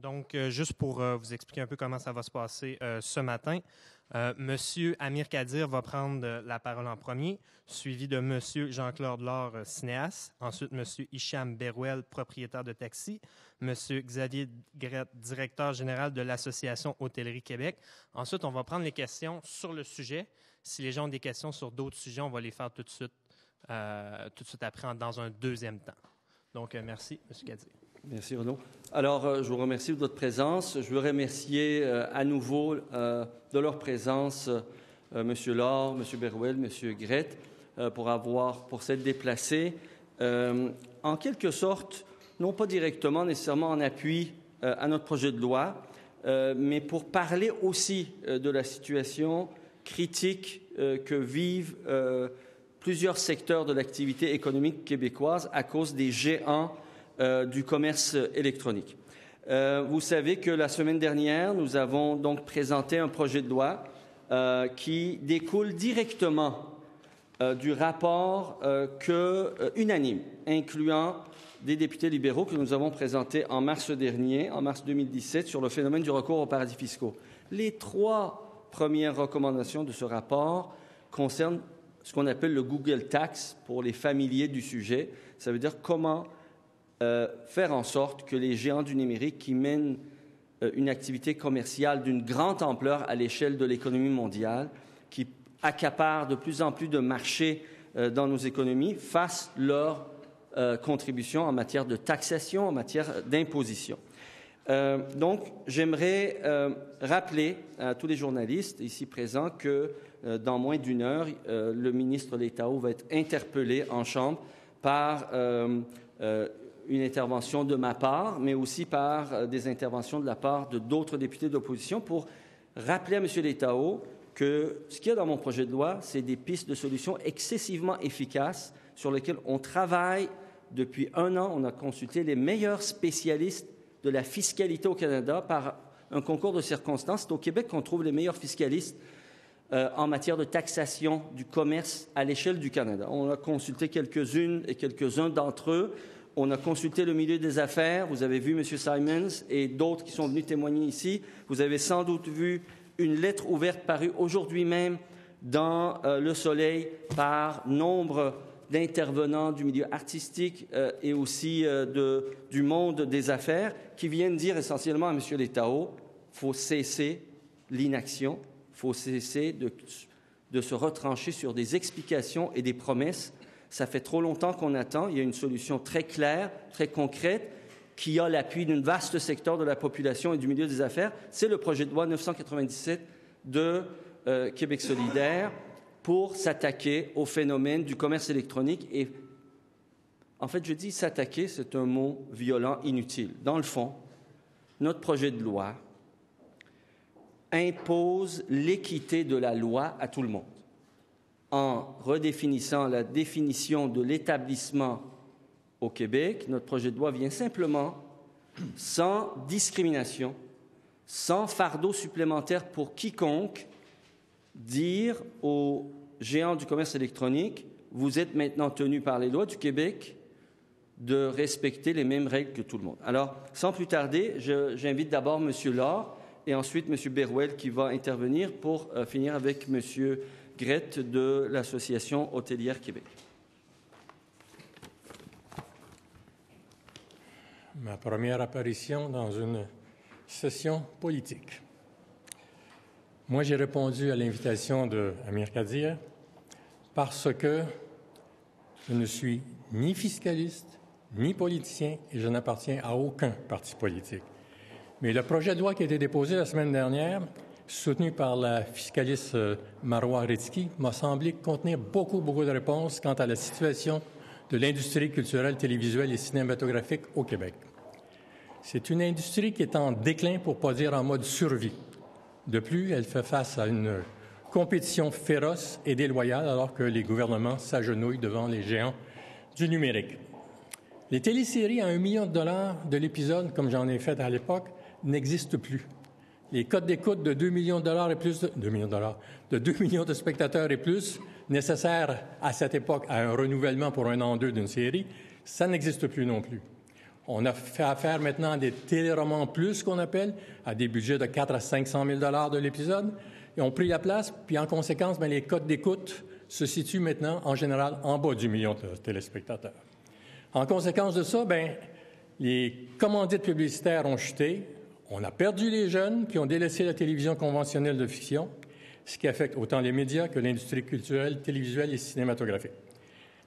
Donc, juste pour vous expliquer un peu comment ça va se passer ce matin, Monsieur Amir Kadir va prendre la parole en premier, suivi de Monsieur Jean-Claude Laure, cinéaste, ensuite Monsieur Hicham Berouel, propriétaire de taxi, Monsieur Xavier Grette, directeur général de l'Association Hôtellerie Québec. Ensuite, on va prendre les questions sur le sujet. Si les gens ont des questions sur d'autres sujets, on va les faire tout de suite après, dans un deuxième temps. Donc, merci, Monsieur Kadir. Merci, Renaud. Alors, je vous remercie de votre présence. Je veux remercier à nouveau de leur présence M. Laure, M. Berouel, M. Grette pour s'être déplacés. En quelque sorte, non pas directement, nécessairement en appui à notre projet de loi, mais pour parler aussi de la situation critique que vivent plusieurs secteurs de l'activité économique québécoise à cause des géants du commerce électronique. Vous savez que la semaine dernière, nous avons donc présenté un projet de loi qui découle directement du rapport unanime, incluant des députés libéraux que nous avons présenté en mars dernier, en mars 2017, sur le phénomène du recours aux paradis fiscaux. Les 3 premières recommandations de ce rapport concernent ce qu'on appelle le Google Tax pour les familiers du sujet. Ça veut dire comment faire en sorte que les géants du numérique qui mènent une activité commerciale d'une grande ampleur à l'échelle de l'économie mondiale, qui accaparent de plus en plus de marchés dans nos économies, fassent leur contribution en matière de taxation, en matière d'imposition. Donc, j'aimerais rappeler à tous les journalistes ici présents que dans moins d'1 heure, le ministre Letao va être interpellé en Chambre par une intervention de ma part, mais aussi par des interventions de la part de d'autres députés d'opposition pour rappeler à M. Letao que ce qu'il y a dans mon projet de loi, c'est des pistes de solutions excessivement efficaces sur lesquelles on travaille depuis 1 an. On a consulté les meilleurs spécialistes de la fiscalité au Canada par un concours de circonstances. C'est au Québec qu'on trouve les meilleurs fiscalistes en matière de taxation du commerce à l'échelle du Canada. On a consulté quelques-unes et quelques-uns d'entre eux. On a consulté le milieu des affaires. Vous avez vu M. Simons et d'autres qui sont venus témoigner ici. Vous avez sans doute vu une lettre ouverte parue aujourd'hui même dans Le Soleil par nombre d'intervenants du milieu artistique et aussi du monde des affaires qui viennent dire essentiellement à M. Letao, il faut cesser l'inaction, il faut cesser de se retrancher sur des explications et des promesses. Ça fait trop longtemps qu'on attend. Il y a une solution très claire, très concrète, qui a l'appui d'un vaste secteur de la population et du milieu des affaires. C'est le projet de loi 997 de Québec solidaire pour s'attaquer au phénomène du commerce électronique. Et en fait, je dis s'attaquer, c'est un mot violent, inutile. Dans le fond, notre projet de loi impose l'équité de la loi à tout le monde, en redéfinissant la définition de l'établissement au Québec. Notre projet de loi vient simplement, sans discrimination, sans fardeau supplémentaire pour quiconque, dire aux géants du commerce électronique, vous êtes maintenant tenus par les lois du Québec de respecter les mêmes règles que tout le monde. Alors, sans plus tarder, j'invite d'abord M. Laure et ensuite M. Berouel qui va intervenir pour finir avec M. Grette de l'Association hôtelière Québec. Ma première apparition dans une session politique. Moi, j'ai répondu à l'invitation d'Amir Kadir parce que je ne suis ni fiscaliste, ni politicien et je n'appartiens à aucun parti politique. Mais le projet de loi qui a été déposé la semaine dernière, soutenu par la fiscaliste Marois Ritsky, m'a semblé contenir beaucoup de réponses quant à la situation de l'industrie culturelle, télévisuelle et cinématographique au Québec. C'est une industrie qui est en déclin, pour ne pas dire en mode survie. De plus, elle fait face à une compétition féroce et déloyale alors que les gouvernements s'agenouillent devant les géants du numérique. Les téléséries à $1 million de l'épisode, comme j'en ai fait à l'époque, n'existent plus. Les codes d'écoute de 2 millions de dollars et plus de 2 millions de spectateurs et plus, nécessaires à cette époque à un renouvellement pour 1 an ou 2 d'une série, ça n'existe plus non plus. On a fait affaire maintenant à des téléromans plus, qu'on appelle, à des budgets de 400 à 500 000 $ de l'épisode. Ils ont pris la place, puis en conséquence, bien, les cotes d'écoute se situent maintenant, en général, en bas du million de téléspectateurs. En conséquence de ça, bien, les commandites publicitaires ont chuté. On a perdu les jeunes qui ont délaissé la télévision conventionnelle de fiction, ce qui affecte autant les médias que l'industrie culturelle, télévisuelle et cinématographique.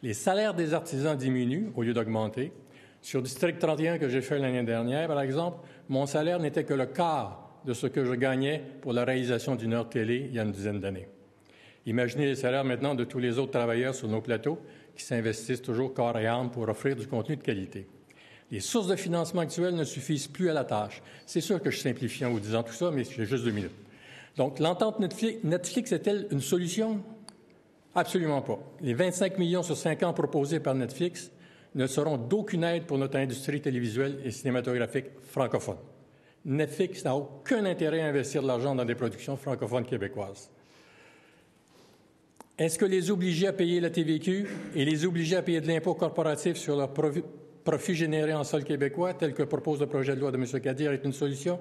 Les salaires des artisans diminuent au lieu d'augmenter. Sur District 31 que j'ai fait l'année dernière, par exemple, mon salaire n'était que le quart de ce que je gagnais pour la réalisation d'une heure télé il y a une dizaine d'années. Imaginez les salaires maintenant de tous les autres travailleurs sur nos plateaux qui s'investissent toujours corps et âme pour offrir du contenu de qualité. Les sources de financement actuelles ne suffisent plus à la tâche. C'est sûr que je simplifie en vous disant tout ça, mais j'ai juste 2 minutes. Donc, l'entente Netflix est-elle une solution? Absolument pas. Les 25 millions sur 5 ans proposés par Netflix ne seront d'aucune aide pour notre industrie télévisuelle et cinématographique francophone. Netflix n'a aucun intérêt à investir de l'argent dans des productions francophones québécoises. Est-ce que les obliger à payer la TVQ et les obliger à payer de l'impôt corporatif sur leur profit généré en sol québécois, tel que propose le projet de loi de M. Kadir, est une solution?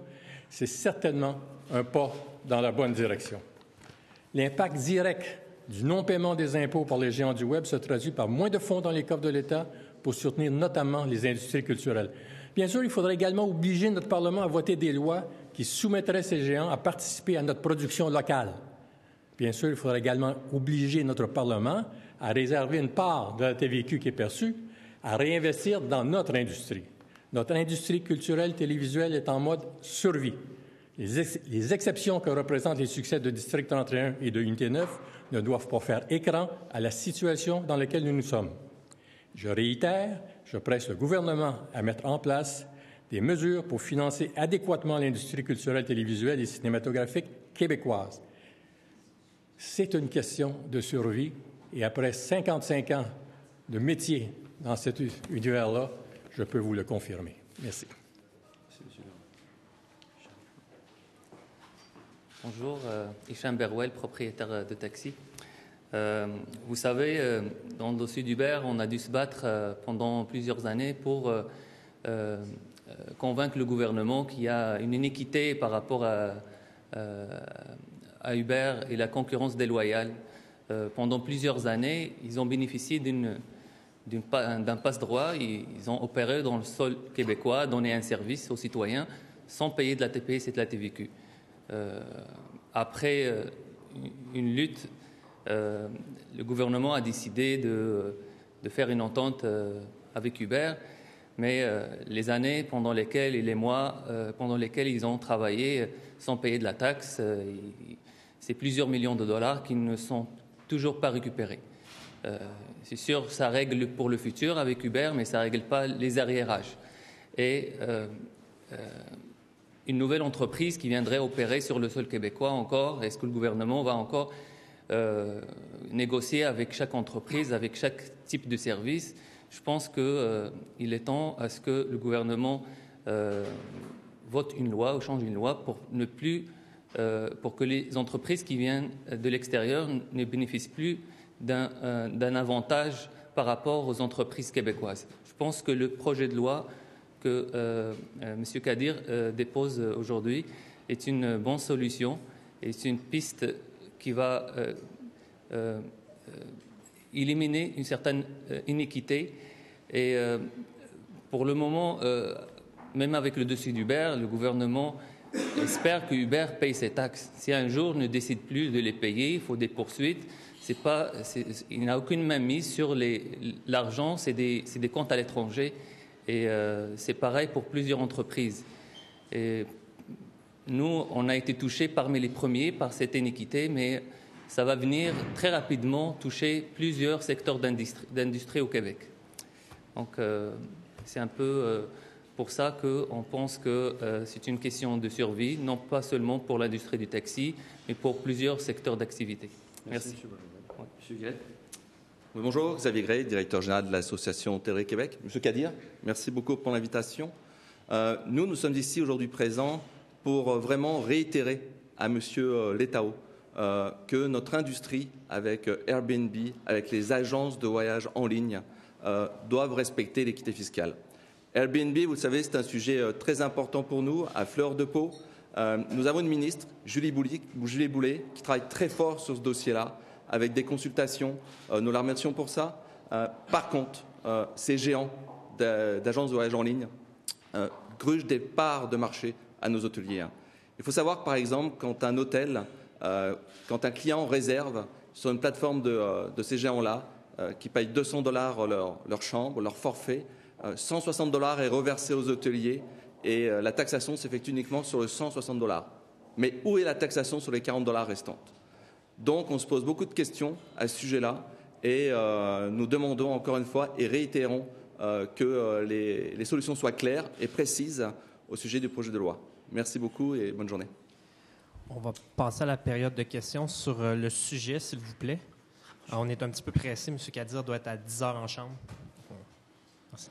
C'est certainement un pas dans la bonne direction. L'impact direct du non-paiement des impôts par les géants du Web se traduit par moins de fonds dans les coffres de l'État pour soutenir notamment les industries culturelles. Bien sûr, il faudrait également obliger notre Parlement à voter des lois qui soumettraient ces géants à participer à notre production locale. Bien sûr, il faudrait également obliger notre Parlement à réserver une part de la TVQ qui est perçue, à réinvestir dans notre industrie. Notre industrie culturelle télévisuelle est en mode survie. Les exceptions que représentent les succès de District 31 et de Unité 9 ne doivent pas faire écran à la situation dans laquelle nous nous sommes. Je réitère, je presse le gouvernement à mettre en place des mesures pour financer adéquatement l'industrie culturelle télévisuelle et cinématographique québécoise. C'est une question de survie et après 55 ans de métier dans cet univers-là, je peux vous le confirmer. Merci. Bonjour, Hicham Berwell, propriétaire de taxi. Vous savez, dans le dossier d'Uber, on a dû se battre pendant plusieurs années pour convaincre le gouvernement qu'il y a une inéquité par rapport à Uber et la concurrence déloyale. Pendant plusieurs années, ils ont bénéficié d'un passe-droit. Ils ont opéré dans le sol québécois, donné un service aux citoyens sans payer de la TPS et de la TVQ. Après une lutte, le gouvernement a décidé de faire une entente avec Uber, mais les années pendant lesquelles et les mois pendant lesquels ils ont travaillé sans payer de la taxe, c'est plusieurs millions de dollars qui ne sont toujours pas récupérés. C'est sûr, ça règle pour le futur avec Uber, mais ça ne règle pas les arriérages. Et une nouvelle entreprise qui viendrait opérer sur le sol québécois encore, est-ce que le gouvernement va encore négocier avec chaque entreprise, avec chaque type de service? Je pense qu'il est temps à ce que le gouvernement vote une loi ou change une loi pour ne plus pour que les entreprises qui viennent de l'extérieur ne bénéficient plus d'un avantage par rapport aux entreprises québécoises. Je pense que le projet de loi que M. Kadir dépose aujourd'hui est une bonne solution et c'est une piste qui va éliminer une certaine iniquité. Et pour le moment, même avec le dossier d'Uber, le gouvernement espère que Uber paye ses taxes. Si un jour ne décide plus de les payer, il faut des poursuites. Il n'a aucune mainmise sur l'argent, c'est des comptes à l'étranger. Et c'est pareil pour plusieurs entreprises. Et nous, on a été touchés parmi les premiers par cette iniquité, mais ça va venir très rapidement toucher plusieurs secteurs d'industrie au Québec. Donc, c'est un peu pour ça qu'on pense que c'est une question de survie, non pas seulement pour l'industrie du taxi, mais pour plusieurs secteurs d'activité. Merci. Monsieur Gray. Oui, bonjour, Xavier Gray, directeur général de l'Association Télé Québec. Monsieur Kadir, merci beaucoup pour l'invitation. Nous sommes ici aujourd'hui présents pour vraiment réitérer à Monsieur Letao que notre industrie, avec Airbnb, avec les agences de voyage en ligne, doivent respecter l'équité fiscale. Airbnb, vous le savez, c'est un sujet très important pour nous, à fleur de peau. Nous avons une ministre, Julie Boulet, qui travaille très fort sur ce dossier-là, avec des consultations. Nous la remercions pour ça. Par contre, ces géants d'agences de voyage en ligne grugent des parts de marché à nos hôteliers. Il faut savoir que, par exemple, quand un hôtel, quand un client réserve sur une plateforme de ces géants-là, qui payent $200 leur chambre, leur forfait, $160 est reversé aux hôteliers et la taxation s'effectue uniquement sur les $160. Mais où est la taxation sur les $40 restantes? Donc, on se pose beaucoup de questions à ce sujet-là et nous demandons encore une fois et réitérons que les solutions soient claires et précises au sujet du projet de loi. Merci beaucoup et bonne journée. On va passer à la période de questions sur le sujet, s'il vous plaît. On est un petit peu pressé. M. Kadir doit être à 10 heures en chambre. Merci.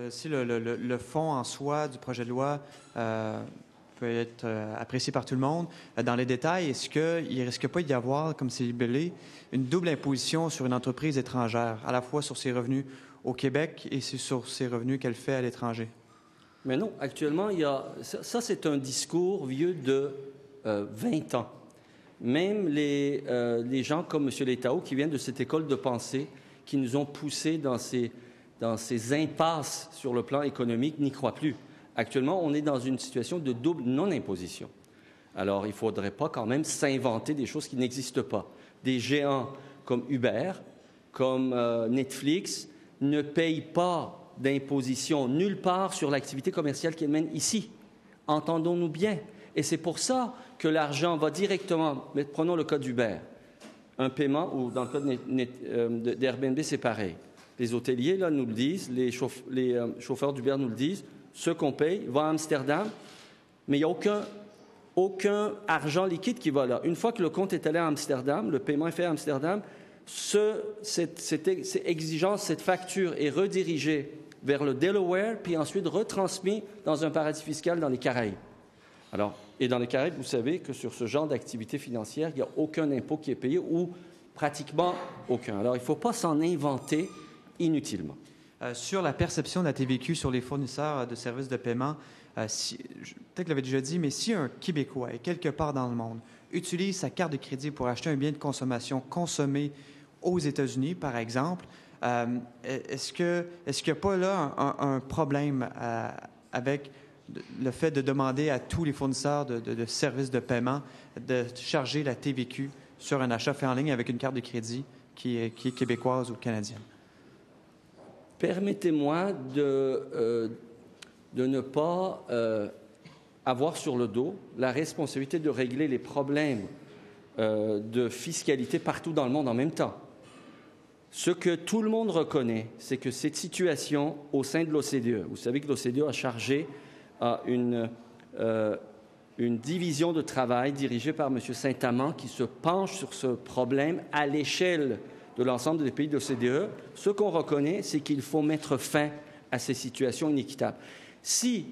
Si le fond en soi du projet de loi peut être apprécié par tout le monde, dans les détails, est-ce qu'il ne risque pas d'y avoir, comme c'est libellé, une double imposition sur une entreprise étrangère, à la fois sur ses revenus au Québec et sur ses revenus qu'elle fait à l'étranger? Mais non, actuellement, ça c'est un discours vieux de 20 ans. Même les gens comme M. Letao, qui viennent de cette école de pensée, qui nous ont poussés dans ces impasses sur le plan économique, n'y croient plus. Actuellement, on est dans une situation de double non-imposition. Alors, il ne faudrait pas quand même s'inventer des choses qui n'existent pas. Des géants comme Uber, comme Netflix, ne payent pas d'imposition nulle part sur l'activité commerciale qu'ils mènent ici. Entendons-nous bien. Et c'est pour ça que l'argent va directement, mais prenons le cas d'Uber, un paiement, ou dans le cas d'Airbnb, c'est pareil. Les hôteliers là, nous le disent, les chauffeurs d'Uber nous le disent, ce qu'on paye va à Amsterdam, mais il n'y a aucun argent liquide qui va là. Une fois que le compte est allé à Amsterdam, le paiement est fait à Amsterdam, cette exigence, cette facture est redirigée vers le Delaware, puis ensuite retransmise dans un paradis fiscal dans les Caraïbes. Alors, et dans les Caraïbes, vous savez que sur ce genre d'activité financière, il n'y a aucun impôt qui est payé ou pratiquement aucun. Alors, il ne faut pas s'en inventer inutilement. Sur la perception de la TVQ sur les fournisseurs de services de paiement, peut-être que je l'avais déjà dit, mais si un Québécois est quelque part dans le monde utilise sa carte de crédit pour acheter un bien de consommation consommé aux États-Unis, par exemple, est-ce qu'il n'y a pas là un problème avec le fait de demander à tous les fournisseurs de services de paiement de charger la TVQ sur un achat fait en ligne avec une carte de crédit qui est québécoise ou canadienne? Permettez-moi de ne pas avoir sur le dos la responsabilité de régler les problèmes de fiscalité partout dans le monde en même temps. Ce que tout le monde reconnaît, c'est que cette situation au sein de l'OCDE, vous savez que l'OCDE a chargé une division de travail dirigée par M. Saint-Amand qui se penche sur ce problème à l'échelle de l'ensemble des pays de l'OCDE. Ce qu'on reconnaît, c'est qu'il faut mettre fin à ces situations inéquitables. Si,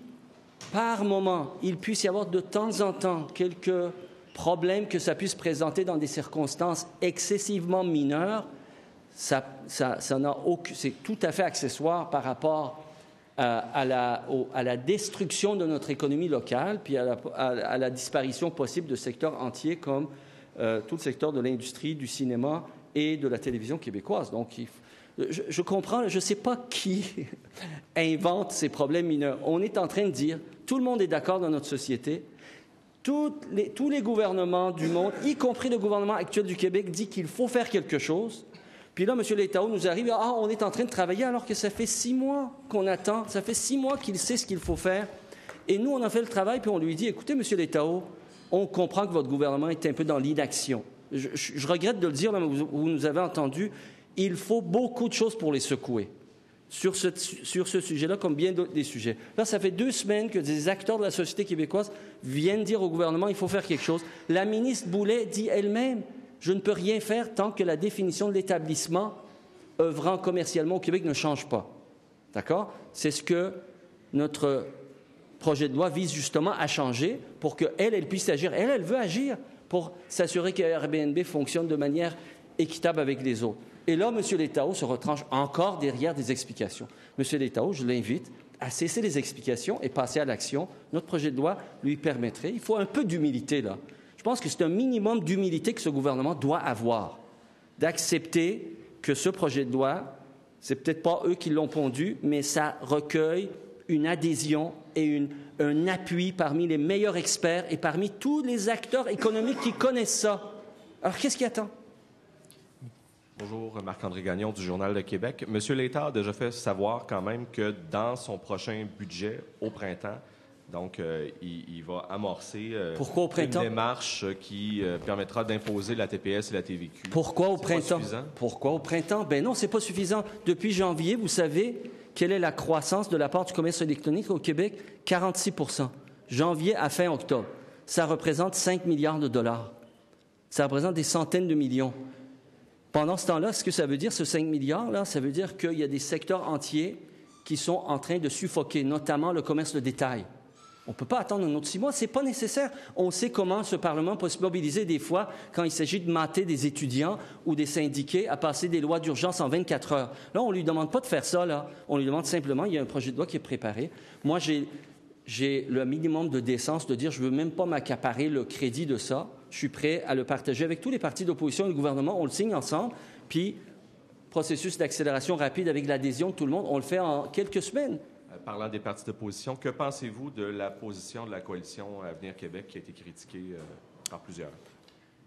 par moment, il puisse y avoir de temps en temps quelques problèmes que ça puisse présenter dans des circonstances excessivement mineures, c'est tout à fait accessoire par rapport à la destruction de notre économie locale, puis à la disparition possible de secteurs entiers comme tout le secteur de l'industrie, du cinéma et de la télévision québécoise. Donc, je comprends, je ne sais pas qui invente ces problèmes mineurs. On est en train de dire, tout le monde est d'accord dans notre société, tous les gouvernements du monde, y compris le gouvernement actuel du Québec, dit qu'il faut faire quelque chose. Puis là, M. Letao nous arrive, on est en train de travailler alors que ça fait 6 mois qu'on attend, ça fait 6 mois qu'il sait ce qu'il faut faire. Et nous, on a fait le travail, puis on lui dit, écoutez, M. Letao, on comprend que votre gouvernement est un peu dans l'inaction. Je regrette de le dire, là, mais vous nous avez entendu, il faut beaucoup de choses pour les secouer sur ce sujet-là, comme bien d'autres des sujets. Là, ça fait 2 semaines que des acteurs de la société québécoise viennent dire au gouvernement, il faut faire quelque chose. La ministre Boulet dit elle-même, je ne peux rien faire tant que la définition de l'établissement œuvrant commercialement au Québec ne change pas. D'accord? C'est ce que notre projet de loi vise justement à changer pour qu'elle puisse agir. Elle veut agir pour s'assurer que Airbnb fonctionne de manière équitable avec les autres. Et là, M. Letao se retranche encore derrière des explications. M. Letao, je l'invite à cesser les explications et passer à l'action. Notre projet de loi lui permettrait. Il faut un peu d'humilité, là. Je pense que c'est un minimum d'humilité que ce gouvernement doit avoir, d'accepter que ce projet de loi, c'est peut-être pas eux qui l'ont pondu, mais ça recueille une adhésion et un appui parmi les meilleurs experts et parmi tous les acteurs économiques qui connaissent ça. Alors, qu'est-ce qui attend? Bonjour, Marc-André Gagnon du Journal de Québec. Monsieur l'État a déjà fait savoir quand même que dans son prochain budget, au printemps, donc il va amorcer Pourquoi au printemps? une démarche qui permettra d'imposer la TPS et la TVQ. Pourquoi au printemps? Pas suffisant? Pourquoi au printemps? Ben non, c'est pas suffisant. Depuis janvier, vous savez quelle est la croissance de la part du commerce électronique au Québec? 46 %. Janvier à fin octobre. Ça représente 5 milliards de dollars. Ça représente des centaines de millions. Pendant ce temps-là, ce que ça veut dire, ce 5 milliards-là, ça veut dire qu'il y a des secteurs entiers qui sont en train de suffoquer, notamment le commerce de détail. On ne peut pas attendre un autre 6 mois, ce n'est pas nécessaire. On sait comment ce Parlement peut se mobiliser des fois quand il s'agit de mater des étudiants ou des syndiqués à passer des lois d'urgence en 24 heures. Là, on ne lui demande pas de faire ça, là. On lui demande simplement, il y a un projet de loi qui est préparé. Moi, j'ai le minimum de décence de dire, je ne veux même pas m'accaparer le crédit de ça. Je suis prêt à le partager avec tous les partis d'opposition et le gouvernement. On le signe ensemble, puis processus d'accélération rapide avec l'adhésion de tout le monde, on le fait en quelques semaines. Parlant des partis d'opposition, que pensez-vous de la position de la coalition Avenir Québec qui a été critiquée par plusieurs?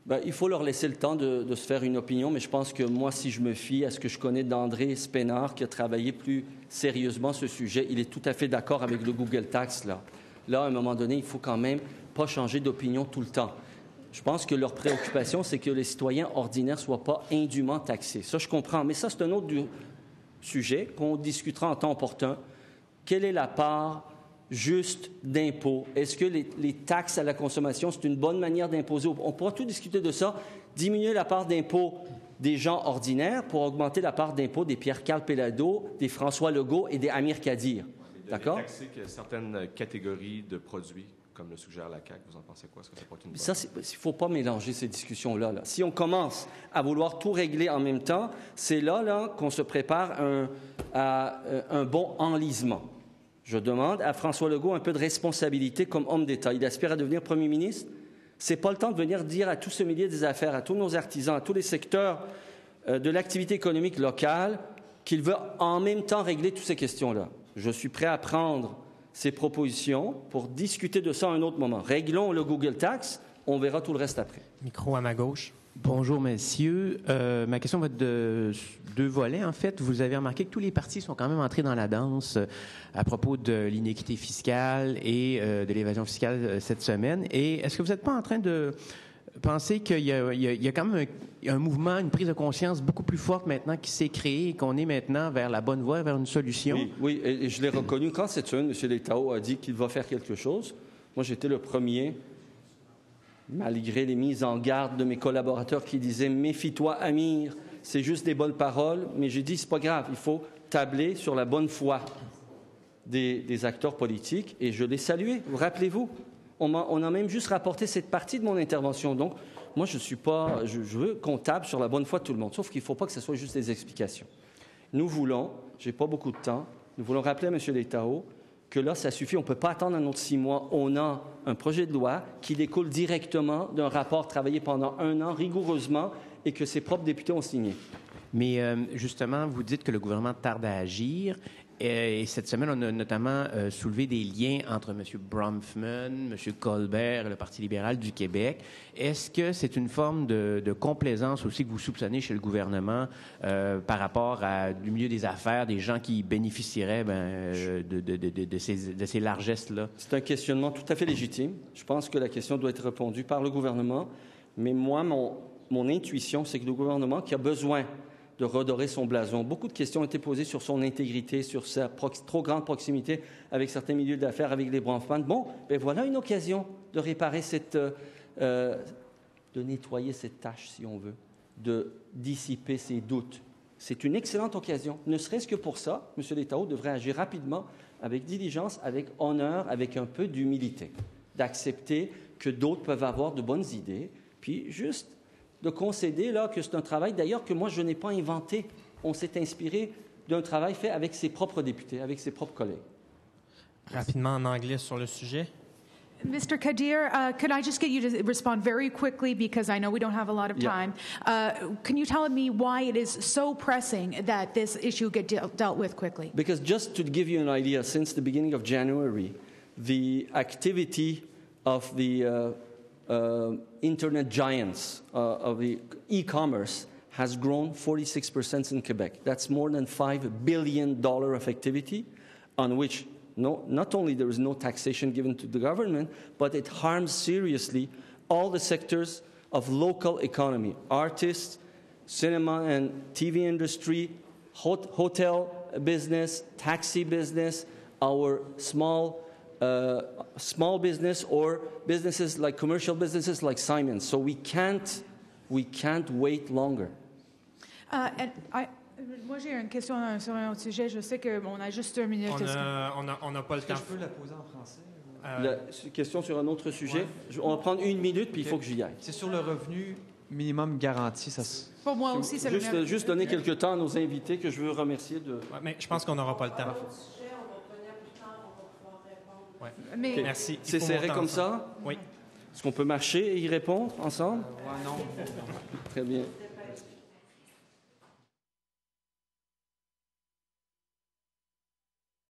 Bien, il faut leur laisser le temps de se faire une opinion, mais je pense que moi, si je me fie à ce que je connais d'André Spénard, qui a travaillé plus sérieusement ce sujet, il est tout à fait d'accord avec le Google Tax, là. Là, à un moment donné, il faut quand même pas changer d'opinion tout le temps. Je pense que leur préoccupation, c'est que les citoyens ordinaires ne soient pas indûment taxés. Ça, je comprends, mais ça, c'est un autre sujet qu'on discutera en temps opportun. Quelle est la part juste d'impôt? Est-ce que les taxes à la consommation, c'est une bonne manière d'imposer? On pourra tout discuter de ça. Diminuer la part d'impôt des gens ordinaires pour augmenter la part d'impôt des Pierre-Carl Péladeau, des François Legault et des Amir Kadir. D'accord? Taxer certaines catégories de produits, comme le suggère la CAQ, vous en pensez quoi? Est-ce que c'est pas une bonne... Ça, il ne faut pas mélanger ces discussions-là. Là. Si on commence à vouloir tout régler en même temps, c'est là qu'on se prépare à un bon enlisement. Je demande à François Legault un peu de responsabilité comme homme d'État. Il aspire à devenir premier ministre. Ce n'est pas le temps de venir dire à tout ce milieu des affaires, à tous nos artisans, à tous les secteurs de l'activité économique locale qu'il veut en même temps régler toutes ces questions-là. Je suis prêt à prendre ces propositions pour discuter de ça à un autre moment. Réglons le Google Tax, on verra tout le reste après. Micro à ma gauche. Bonjour, messieurs. Ma question va être de deux volets. En fait, vous avez remarqué que tous les partis sont quand même entrés dans la danse à propos de l'inéquité fiscale et de l'évasion fiscale cette semaine. Et est-ce que vous n'êtes pas en train de penser qu'il y a quand même un mouvement, une prise de conscience beaucoup plus forte maintenant qui s'est créée et qu'on est maintenant vers la bonne voie, vers une solution? Oui, et je l'ai reconnu. Quand cette semaine, M. Letao a dit qu'il va faire quelque chose, moi, j'étais le premier, malgré les mises en garde de mes collaborateurs qui disaient « Méfie-toi, Amir, c'est juste des bonnes paroles », mais j'ai dit « C'est pas grave, il faut tabler sur la bonne foi des acteurs politiques » et je l'ai salué. Vous rappelez-vous? On a même juste rapporté cette partie de mon intervention. Donc, moi, je veux qu'on table sur la bonne foi de tout le monde, sauf qu'il ne faut pas que ce soit juste des explications. Nous voulons, je n'ai pas beaucoup de temps, nous voulons rappeler à M. Letao que là, ça suffit. On ne peut pas attendre un autre 6 mois. On a un projet de loi qui découle directement d'un rapport travaillé pendant 1 an rigoureusement et que ses propres députés ont signé. Mais justement, vous dites que le gouvernement tarde à agir. Et cette semaine, on a notamment soulevé des liens entre M. Bronfman, M. Colbert et le Parti libéral du Québec. Est-ce que c'est une forme de complaisance aussi que vous soupçonnez chez le gouvernement par rapport du milieu des affaires, des gens qui bénéficieraient de ces largesses-là? C'est un questionnement tout à fait légitime. Je pense que la question doit être répondue par le gouvernement. Mais moi, mon intuition, c'est que le gouvernement qui a besoin de redorer son blason. Beaucoup de questions ont été posées sur son intégrité, sur sa trop grande proximité avec certains milieux d'affaires, avec les Bronfman. Bon, ben voilà une occasion de réparer de nettoyer cette tâche, si on veut, de dissiper ses doutes. C'est une excellente occasion. Ne serait-ce que pour ça, M. Letao devrait agir rapidement, avec diligence, avec honneur, avec un peu d'humilité, d'accepter que d'autres peuvent avoir de bonnes idées, puis juste de concéder là, que c'est un travail, d'ailleurs, que moi, je n'ai pas inventé. On s'est inspiré d'un travail fait avec ses propres députés, avec ses propres collègues. Rapidement en anglais sur le sujet. Mr. Kadir, could I just get you to respond very quickly because I know we don't have a lot of time. Can you tell me why it is so pressing that this issue get dealt with quickly? Because just to give you an idea, since the beginning of January, the activity of the internet giants of the e-commerce has grown 46% in Quebec. That's more than $5 billion of activity on which not only there is no taxation given to the government, but it harms seriously all the sectors of local economy, artists, cinema and TV industry, hotel business, taxi business, our small business or businesses like commercial businesses like Simon's. So we can't wait longer. Moi, j'ai une question sur un autre sujet. Je sais qu'on a juste 2 minutes. On n'a pas le temps. Je peux la poser en français? La question sur un autre sujet. Ouais. On va prendre 1 minute, puis il faut que j'y aille. C'est sur le revenu minimum garanti. Pour moi aussi, c'est juste donner quelques temps à nos invités que je veux remercier de... Ouais, mais je pense qu'on n'aura pas le temps. Ouais. Mais... Okay. Merci. C'est serré comme ça? Oui. Est-ce qu'on peut marcher et y répondre ensemble? Non. Très bien.